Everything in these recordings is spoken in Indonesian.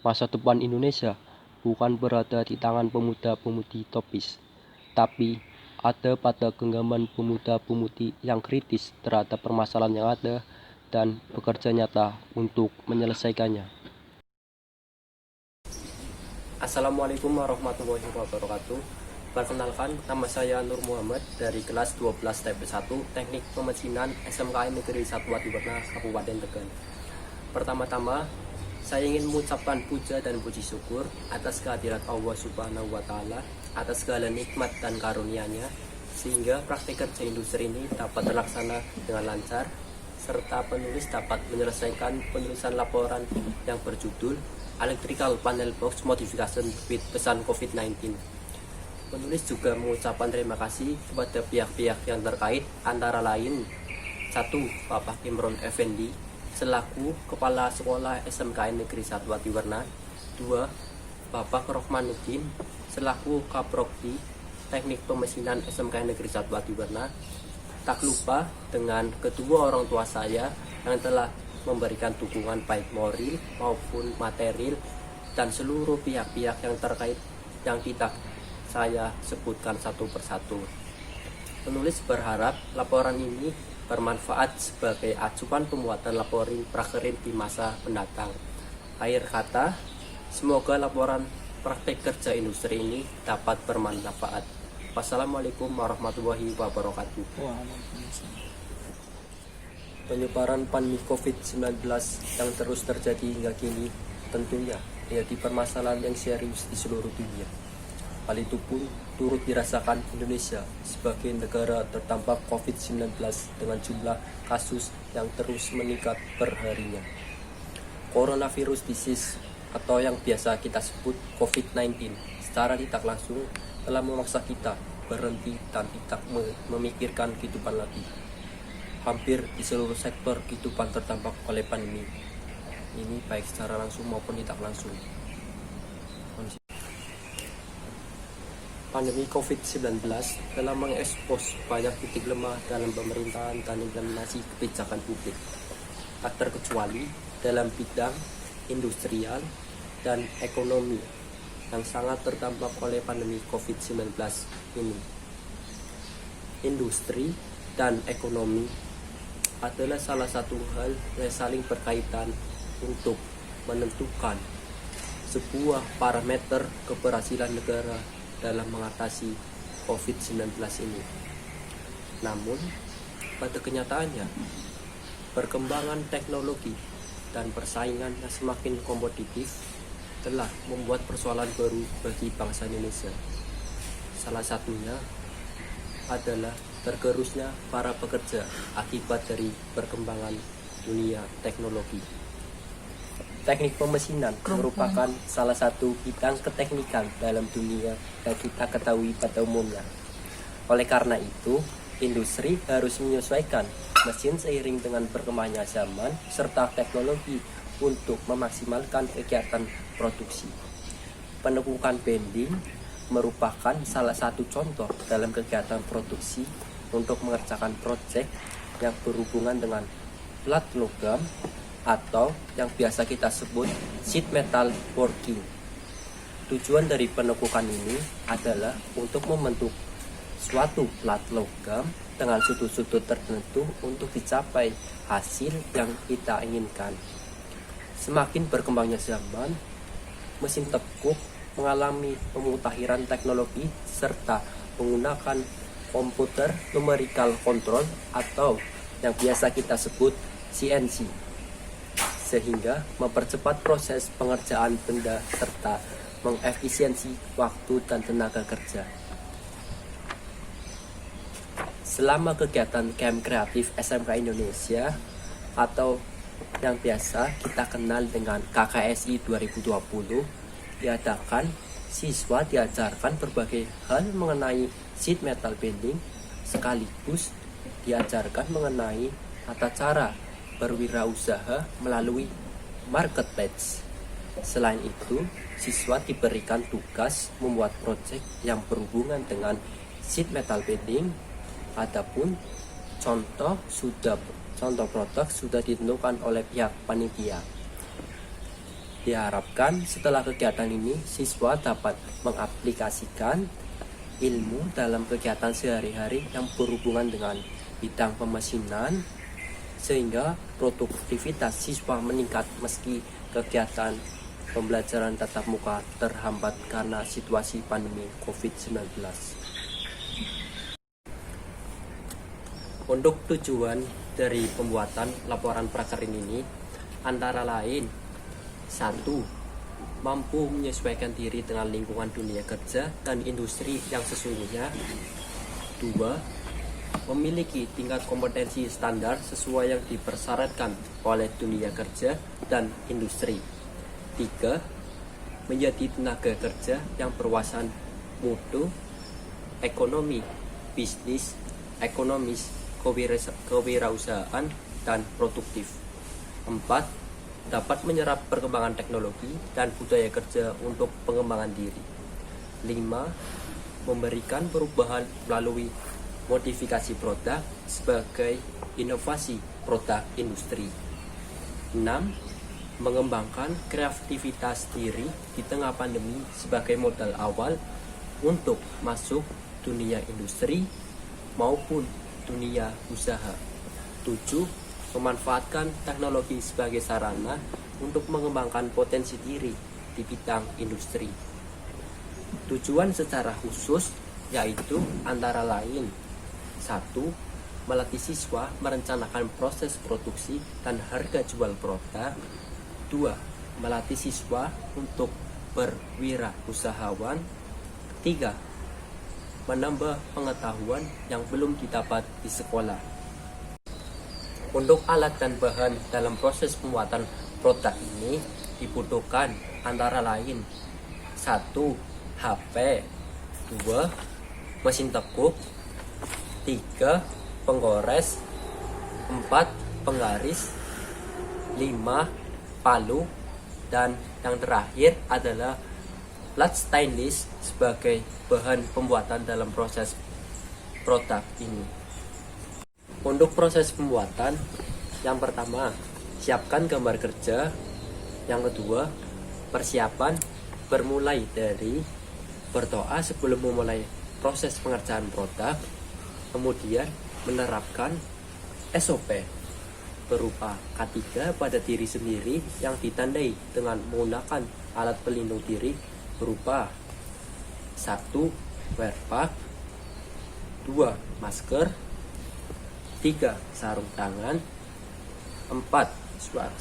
Masa depan Indonesia bukan berada di tangan pemuda-pemudi topis, tapi ada pada genggaman pemuda-pemudi yang kritis terhadap permasalahan yang ada dan bekerja nyata untuk menyelesaikannya. Assalamualaikum warahmatullahi wabarakatuh. Perkenalkan, nama saya Nur Muhammad dari kelas 12 TP 1 Teknik Pemesinan SMKN Negeri 1 Wadiwerna, Kabupaten Tegal. Pertama-tama, saya ingin mengucapkan puja dan puji syukur atas kehadirat Allah Subhanahu wa Ta'ala, atas segala nikmat dan karunia-Nya, sehingga praktik kerja industri ini dapat terlaksana dengan lancar, serta penulis dapat menyelesaikan penulisan laporan yang berjudul Electrical Panel Box Modification with Pesan COVID-19. Penulis juga mengucapkan terima kasih kepada pihak-pihak yang terkait, antara lain 1. Bapak Imron Effendi selaku Kepala Sekolah SMKN Negeri 1 Wadiwerna. 2. Bapak Rohmanuddin selaku Kaprodi Teknik Pemesinan SMKN Negeri 1 Wadiwerna. Tak lupa dengan kedua orang tua saya yang telah memberikan dukungan baik moral maupun material, dan seluruh pihak-pihak yang terkait yang tidak saya sebutkan satu persatu. Penulis berharap laporan ini bermanfaat sebagai acuan pembuatan laporan prakerin di masa mendatang. Akhir kata, semoga laporan praktek kerja industri ini dapat bermanfaat. Wassalamualaikum warahmatullahi wabarakatuh. Penyebaran pandemi COVID-19 yang terus terjadi hingga kini tentunya menjadi permasalahan yang serius di seluruh dunia. Hal itu pun turut dirasakan Indonesia sebagai negara terdampak COVID-19 dengan jumlah kasus yang terus meningkat per harinya. Coronavirus disease atau yang biasa kita sebut COVID-19 secara tidak langsung telah memaksa kita berhenti dan tidak memikirkan kehidupan lagi. Hampir di seluruh sektor kehidupan terdampak oleh pandemi ini, baik secara langsung maupun tidak langsung. Pandemi COVID-19 telah mengekspos banyak titik lemah dalam pemerintahan dan implementasi kebijakan publik, tak terkecuali dalam bidang industrial dan ekonomi yang sangat terdampak oleh pandemi COVID-19 ini. Industri dan ekonomi adalah salah satu hal yang saling berkaitan untuk menentukan sebuah parameter keberhasilan negara dalam mengatasi COVID-19 ini. Namun, pada kenyataannya, perkembangan teknologi dan persaingan yang semakin kompetitif telah membuat persoalan baru bagi bangsa Indonesia. Salah satunya adalah tergerusnya para pekerja akibat dari perkembangan dunia teknologi. Teknik pemesinan merupakan salah satu bidang keteknikan dalam dunia yang kita ketahui pada umumnya. Oleh karena itu, industri harus menyesuaikan mesin seiring dengan perkembangan zaman serta teknologi untuk memaksimalkan kegiatan produksi. Penekukan bending merupakan salah satu contoh dalam kegiatan produksi untuk mengerjakan proyek yang berhubungan dengan plat logam atau yang biasa kita sebut sheet metal working. Tujuan dari penekukan ini adalah untuk membentuk suatu plat logam dengan sudut-sudut tertentu untuk dicapai hasil yang kita inginkan. Semakin berkembangnya zaman, mesin tekuk mengalami pemutakhiran teknologi serta menggunakan komputer numerical control atau yang biasa kita sebut CNC, sehingga mempercepat proses pengerjaan benda serta mengefisiensi waktu dan tenaga kerja. Selama kegiatan Camp Kreatif SMK Indonesia atau yang biasa kita kenal dengan KKSI 2020 diadakan, siswa diajarkan berbagai hal mengenai sheet metal bending, sekaligus diajarkan mengenai tata cara berwirausaha melalui marketplace. Selain itu, siswa diberikan tugas membuat proyek yang berhubungan dengan sheet metal bending. Adapun contoh produk sudah ditentukan oleh pihak panitia. Diharapkan setelah kegiatan ini, siswa dapat mengaplikasikan ilmu dalam kegiatan sehari-hari yang berhubungan dengan bidang pemesinan, sehingga produktivitas siswa meningkat meski kegiatan pembelajaran tatap muka terhambat karena situasi pandemi COVID-19. Untuk tujuan dari pembuatan laporan prakerin ini antara lain: 1. Mampu menyesuaikan diri dengan lingkungan dunia kerja dan industri yang sesungguhnya. 2. Memiliki tingkat kompetensi standar sesuai yang dipersyaratkan oleh dunia kerja dan industri. 3. Menjadi tenaga kerja yang berwawasan mutu, ekonomi, bisnis, ekonomis, kewirausahaan, dan produktif. 4. Dapat menyerap perkembangan teknologi dan budaya kerja untuk pengembangan diri. 5. Memberikan perubahan melalui modifikasi produk sebagai inovasi produk industri. 6. Mengembangkan kreativitas diri di tengah pandemi sebagai modal awal untuk masuk dunia industri maupun dunia usaha. 7. Memanfaatkan teknologi sebagai sarana untuk mengembangkan potensi diri di bidang industri. Tujuan secara khusus yaitu antara lain: 1. Melatih siswa merencanakan proses produksi dan harga jual produk. 2. Melatih siswa untuk berwirausahawan. 3. Menambah pengetahuan yang belum didapat di sekolah. Untuk alat dan bahan dalam proses pembuatan produk ini dibutuhkan antara lain: 1. HP. 2. Mesin tekuk. 3. Penggores. 4. Penggaris. 5. Palu. Dan yang terakhir adalah plat stainless sebagai bahan pembuatan dalam proses produk ini. Untuk proses pembuatan, yang pertama, siapkan gambar kerja. Yang kedua, persiapan bermulai dari berdoa sebelum memulai proses pengerjaan produk. Kemudian menerapkan SOP berupa K3 pada diri sendiri yang ditandai dengan menggunakan alat pelindung diri berupa 1. Wear pack. 2. Masker. 3. Sarung tangan. 4.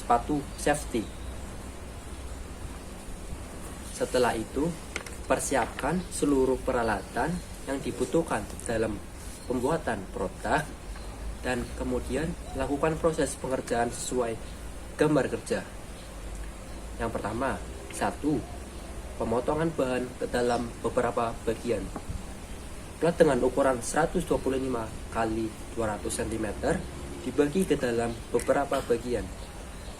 Sepatu safety. Setelah itu, persiapkan seluruh peralatan yang dibutuhkan dalam pembuatan produk dan kemudian lakukan proses pengerjaan sesuai gambar kerja. Yang pertama, 1. Pemotongan bahan ke dalam beberapa bagian. Plat dengan ukuran 125 x 200 cm dibagi ke dalam beberapa bagian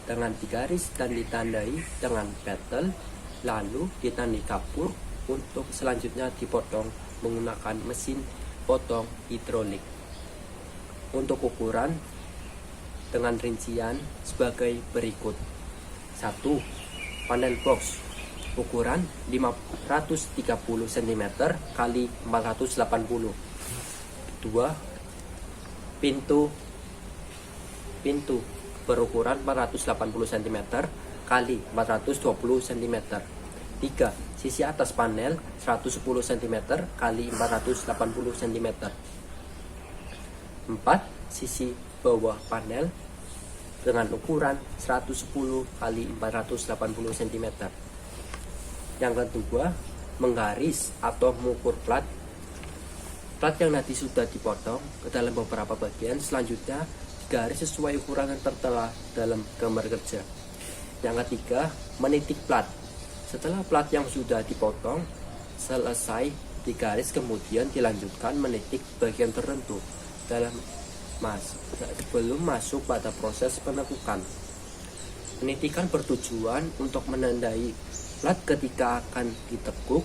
dengan digaris dan ditandai dengan petel, lalu ditandai kapur untuk selanjutnya dipotong menggunakan mesin potong hidrolik. Untuk ukuran dengan rincian sebagai berikut: 1. Panel box ukuran 530 cm x 480. 2. Pintu berukuran 480 cm x 420 cm. 3. Sisi atas panel 110 cm x 480 cm. 4. Sisi bawah panel dengan ukuran 110 x 480 cm. Yang kedua, menggaris atau mengukur plat. Plat yang nanti sudah dipotong ke dalam beberapa bagian selanjutnya digaris sesuai ukuran yang tertera dalam gambar kerja. Yang ketiga, menitik plat. Setelah plat yang sudah dipotong selesai digaris, kemudian dilanjutkan menitik bagian tertentu dalam belum masuk pada proses penekukan. Penitikan bertujuan untuk menandai plat ketika akan ditekuk.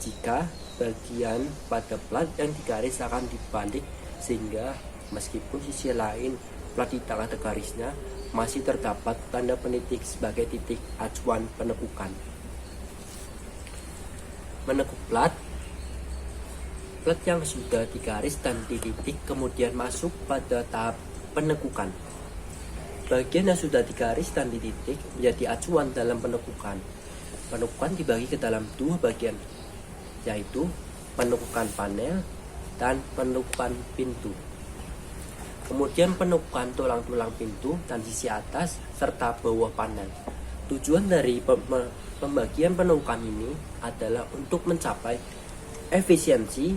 Jika bagian pada plat yang digaris akan dibalik sehingga meskipun sisi lain plat di tengah garisnya, masih terdapat tanda penitik sebagai titik acuan penekukan. Menekuk plat yang sudah digaris dan dititik kemudian masuk pada tahap penekukan. Bagian yang sudah digaris dan dititik menjadi acuan dalam penekukan. Penekukan dibagi ke dalam dua bagian, yaitu penekukan panel dan penekukan pintu. Kemudian penekukan tulang-tulang pintu dan sisi atas serta bawah panel. Tujuan dari pembagian penekukan ini adalah untuk mencapai efisiensi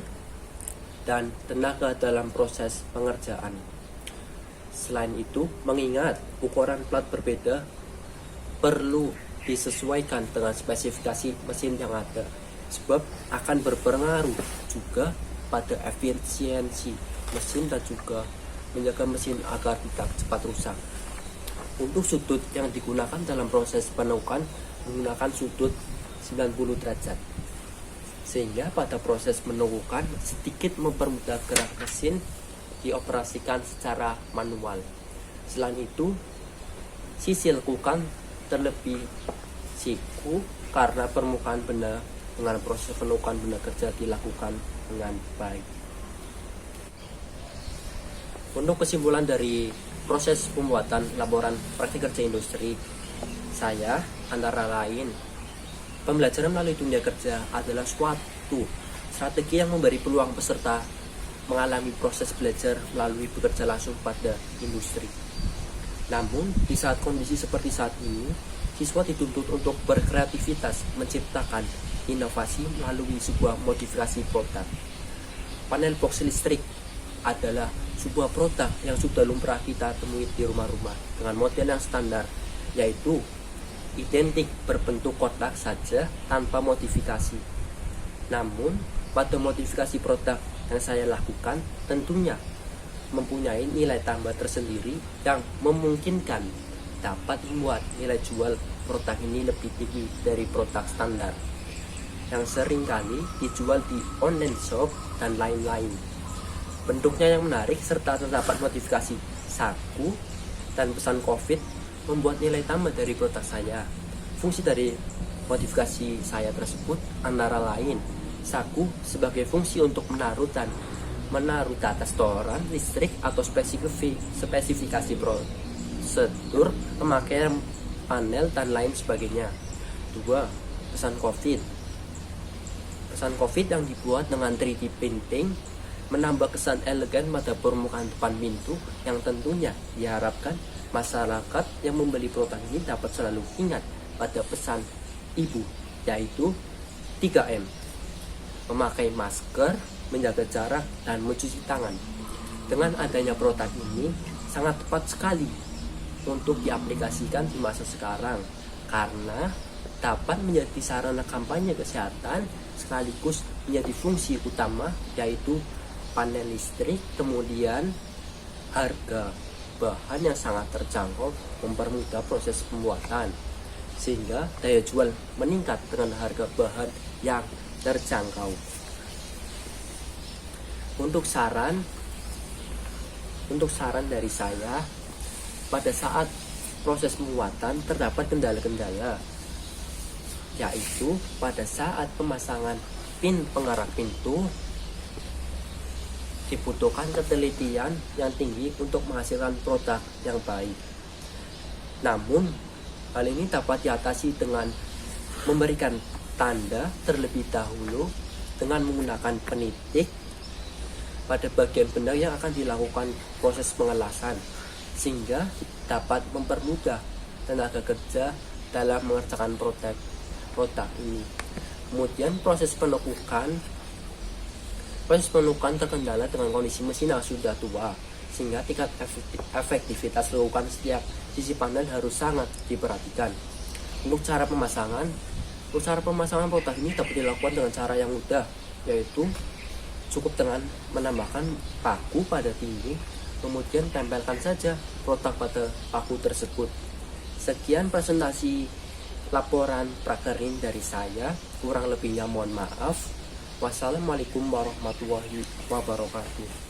dan tenaga dalam proses pengerjaan. Selain itu, mengingat ukuran plat berbeda, perlu disesuaikan dengan spesifikasi mesin yang ada, sebab akan berpengaruh juga pada efisiensi mesin dan juga menjaga mesin agar tidak cepat rusak. Untuk sudut yang digunakan dalam proses penekukan menggunakan sudut 90 derajat, sehingga pada proses penekukan sedikit mempermudah gerak mesin dioperasikan secara manual. Selain itu, sisi lekukan terlebih siku karena permukaan benda dengan proses penekukan benda kerja dilakukan dengan baik. Untuk kesimpulan dari proses pembuatan laporan praktik kerja industri, saya antara lain, pembelajaran melalui dunia kerja adalah suatu strategi yang memberi peluang peserta mengalami proses belajar melalui bekerja langsung pada industri. Namun, di saat kondisi seperti saat ini, siswa dituntut untuk berkreativitas menciptakan inovasi melalui sebuah modifikasi produk. Panel box listrik adalah sebuah produk yang sudah lumrah kita temui di rumah-rumah dengan model yang standar, yaitu identik berbentuk kotak saja tanpa modifikasi. Namun, pada modifikasi produk yang saya lakukan tentunya mempunyai nilai tambah tersendiri yang memungkinkan dapat membuat nilai jual produk ini lebih tinggi dari produk standar yang seringkali dijual di online shop dan lain-lain. Bentuknya yang menarik serta terdapat modifikasi saku dan pesan COVID membuat nilai tambah dari produk saya. Fungsi dari modifikasi saya tersebut antara lain saku sebagai fungsi untuk menaruh di atas toran listrik atau spesifikasi prosedur pemakaian panel dan lain sebagainya. 2. Pesan COVID. Pesan COVID yang dibuat dengan 3D printing menambah kesan elegan pada permukaan depan pintu yang tentunya diharapkan masyarakat yang membeli produk ini dapat selalu ingat pada pesan ibu, yaitu 3M. Memakai masker, menjaga jarak, dan mencuci tangan. Dengan adanya produk ini sangat tepat sekali untuk diaplikasikan di masa sekarang karena dapat menjadi sarana kampanye kesehatan sekaligus menjadi fungsi utama, yaitu panel listrik. Kemudian harga bahan yang sangat terjangkau mempermudah proses pembuatan sehingga daya jual meningkat dengan harga bahan yang terjangkau. Untuk saran dari saya, pada saat proses pembuatan terdapat kendala-kendala, yaitu pada saat pemasangan pin pengarah pintu dibutuhkan ketelitian yang tinggi untuk menghasilkan produk yang baik. Namun, hal ini dapat diatasi dengan memberikan tanda terlebih dahulu dengan menggunakan penitik pada bagian benda yang akan dilakukan proses pengelasan, sehingga dapat mempermudah tenaga kerja dalam mengerjakan produk ini. Kemudian proses penekukan terkendala dengan kondisi mesin yang sudah tua, sehingga tingkat efektivitas lekukan setiap sisi panel harus sangat diperhatikan. Untuk cara pemasangan produk ini dapat dilakukan dengan cara yang mudah, yaitu cukup dengan menambahkan paku pada dinding, kemudian tempelkan saja produk pada paku tersebut. Sekian presentasi laporan prakerin dari saya, kurang lebihnya mohon maaf. Wassalamualaikum warahmatullahi wabarakatuh.